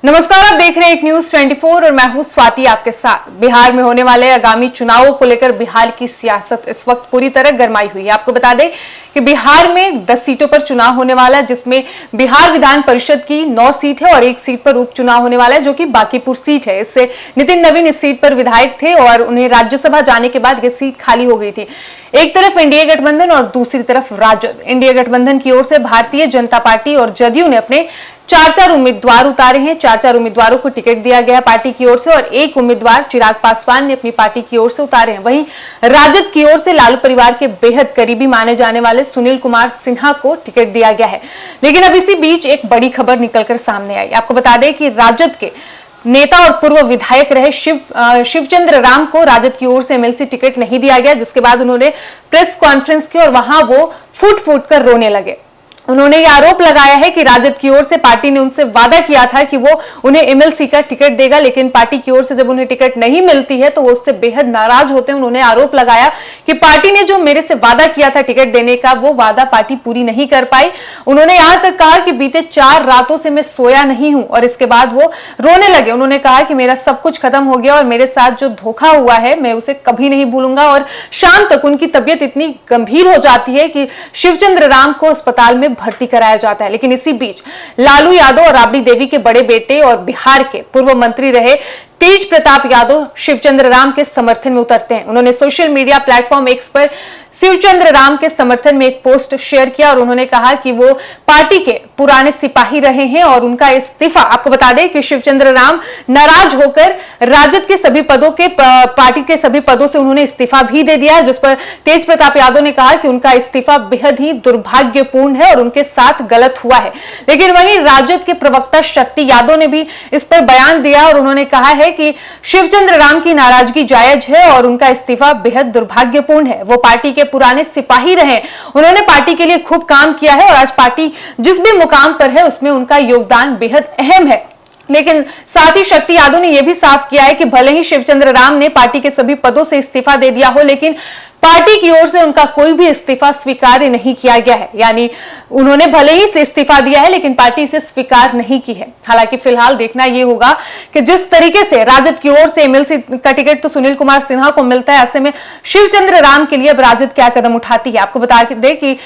नमस्कार, आप देख रहे हैं एक न्यूज 24 और मैं हूं स्वाति आपके साथ। बिहार में होने वाले आगामी चुनावों को लेकर बिहार की सियासत इस वक्त पूरी तरह गरमाई हुई है। आपको बता दें कि बिहार में 10 सीटों पर चुनाव होने वाला है, जिसमें बिहार विधान परिषद की 9 सीट है और 1 सीट पर उपचुनाव होने वाला है, जो कि बांकीपुर सीट है। इससे नितिन नवीन इस सीट पर विधायक थे और उन्हें राज्यसभा जाने के बाद यह सीट खाली हो गई थी। एक तरफ एनडीए गठबंधन और दूसरी तरफ राजद। एनडीए गठबंधन की ओर से भारतीय जनता पार्टी और जदयू ने अपने 4 उम्मीदवार उतारे हैं। 4 उम्मीदवारों को टिकट दिया गया पार्टी की ओर से और 1 उम्मीदवार चिराग पासवान ने अपनी पार्टी की ओर से उतारे हैं। वहीं राजद की ओर से लालू परिवार के बेहद करीबी माने जाने वाले सुनील कुमार सिन्हा को टिकट दिया गया है। लेकिन अब इसी बीच एक बड़ी खबर निकलकर सामने आई। आपको बता दें कि राजद के नेता और पूर्व विधायक रहे शिवचंद्र राम को राजद की ओर से एमएलसी टिकट नहीं दिया गया, जिसके बाद उन्होंने प्रेस कॉन्फ्रेंस की और वहां वो फूट कर रोने लगे। उन्होंने ये आरोप लगाया है कि राजद की ओर से पार्टी ने उनसे वादा किया था कि वो उन्हें एमएलसी का टिकट देगा, लेकिन पार्टी की ओर से जब उन्हें टिकट नहीं मिलती है तो वो उससे बेहद नाराज होते हैं। उन्होंने आरोप लगाया कि पार्टी ने जो मेरे से वादा किया था टिकट देने का, वो वादा पार्टी पूरी नहीं कर पाई। उन्होंने यहां तक कहा कि बीते 4 रातों से मैं सोया नहीं हूं और इसके बाद वो रोने लगे। उन्होंने कहा कि मेरा सब कुछ खत्म हो गया और मेरे साथ जो धोखा हुआ है मैं उसे कभी नहीं भूलूंगा। और शाम तक उनकी तबीयत इतनी गंभीर हो जाती है कि शिवचंद्र राम को अस्पताल में भर्ती कराया जाता है। लेकिन इसी बीच लालू यादव और राबड़ी देवी के बड़े बेटे और बिहार के पूर्व मंत्री रहे तेज प्रताप यादव शिवचंद्र राम के समर्थन में उतरते हैं। उन्होंने सोशल मीडिया प्लेटफॉर्म एक्स पर शिवचंद्र राम के समर्थन में एक पोस्ट शेयर किया और उन्होंने कहा कि वो पार्टी के पुराने सिपाही रहे हैं और उनका इस्तीफा, आपको बता दें कि शिवचंद्र राम नाराज होकर राजद के सभी पदों के पार्टी के सभी पदों से उन्होंने इस्तीफा भी दे दिया है, जिस पर तेज प्रताप यादव ने कहा कि उनका इस्तीफा बेहद ही दुर्भाग्यपूर्ण है और उनके साथ गलत हुआ है। लेकिन वहीं राजद के प्रवक्ता शक्ति यादव ने भी इस पर बयान दिया और उन्होंने कहा है कि शिवचंद्र राम की नाराजगी जायज है और उनका इस्तीफा बेहद दुर्भाग्यपूर्ण है। वो पार्टी के पुराने सिपाही रहे, उन्होंने पार्टी के लिए खूब काम किया है और आज पार्टी जिस भी मुकाम पर है उसमें उनका योगदान बेहद अहम है। लेकिन साथ ही शक्ति यादव ने यह भी साफ किया है कि भले ही शिवचंद्र राम ने पार्टी के सभी पदों से इस्तीफा दे दिया हो, लेकिन पार्टी की ओर से उनका कोई भी इस्तीफा स्वीकार नहीं किया गया है। यानी उन्होंने भले ही से इस्तीफा दिया है लेकिन पार्टी इसे स्वीकार नहीं की है। हालांकि फिलहाल देखना यह होगा कि जिस तरीके से राजद की ओर से एमएलसी का टिकट तो सुनील कुमार सिन्हा को मिलता है, ऐसे में शिवचंद्र राम के लिए अब राजद क्या कदम उठाती है। आपको बता दें कि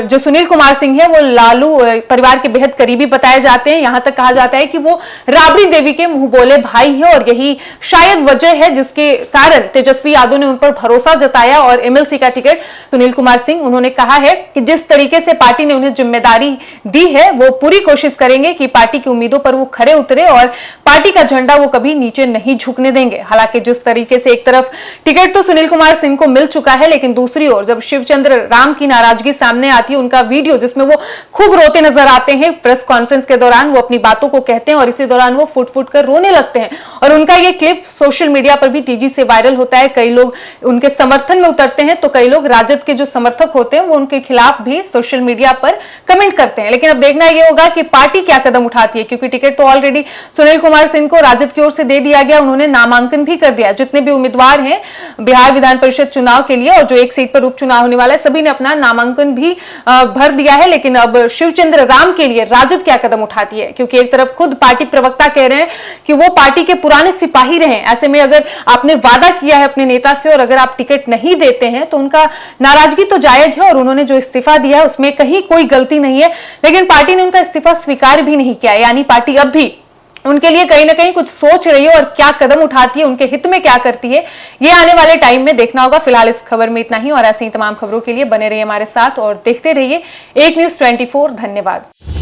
जो सुनील कुमार सिंह है वो लालू परिवार के बेहद करीबी बताए जाते हैं। यहां तक कहा जाता है कि वो राबड़ी देवी के मुंह बोले भाई है और यही शायद वजह है जिसके कारण तेजस्वी यादव ने उन पर भरोसा जताया और एमएलसी का टिकट सुनील कुमार सिंह, उन्होंने कहा है कि जिस तरीके से पार्टी ने उन्हें जिम्मेदारी दी है वो पूरी कोशिश करेंगे कि पार्टी की उम्मीदों पर वो खरे उतरे और पार्टी का झंडा वो कभी नीचे नहीं झुकने देंगे। हालांकि जिस तरीके से एक तरफ टिकट तो सुनील कुमार सिंह को मिल चुका है, लेकिन दूसरी ओर जब शिवचंद्र राम की नाराजगी सामने आती है, उनका वीडियो जिसमें वो खूब रोते नजर आते हैं प्रेस कॉन्फ्रेंस के दौरान, वो अपनी बातों को कहते हैं और इसी दौरान वो फुट कर रोने लगते हैं और उनका ये क्लिप सोशल मीडिया पर भी तेजी से वायरल होता है। कई लोग उनके समर्थन में उतरते हैं तो कई लोग राजद के जो समर्थक होते हैं वो उनके खिलाफ भी सोशल मीडिया पर कमेंट करते हैं। लेकिन अब देखना यह होगा कि पार्टी क्या कदम उठाती है, क्योंकि टिकट तो ऑलरेडी सुनील कुमार सिंह को राजद की ओर से दे दिया गया। उन्होंने नामांकन भी कर दिया। जितने भी उम्मीदवार हैं बिहार विधान परिषद चुनाव के लिए और जो 1 सीट पर उपचुनाव होने वाला है, सभी ने अपना नामांकन भी भर दिया है। लेकिन अब शिवचंद्र राम के लिए राजद क्या कदम उठाती है, क्योंकि एक तरफ खुद पार्टी प्रवक्ता कह रहे हैं कि वो पार्टी के पुराने सिपाही रहे। ऐसे में अगर आपने वादा किया है अपने नेता से और अगर आप टिकट नहीं देते हैं तो उनका नाराजगी तो जायज है और उन्होंने जो इस्तीफा दिया है उसमें कहीं कोई गलती नहीं है। लेकिन पार्टी ने उनका इस्तीफा स्वीकार भी नहीं किया, यानी पार्टी अब भी उनके लिए कहीं ना कहीं कुछ सोच रही है और क्या कदम उठाती है, उनके हित में क्या करती है, ये आने वाले टाइम में देखना होगा। फिलहाल इस खबर में इतना ही और ऐसे ही तमाम खबरों के लिए बने रहिए हमारे साथ और देखते रहिए एक न्यूज 24। धन्यवाद।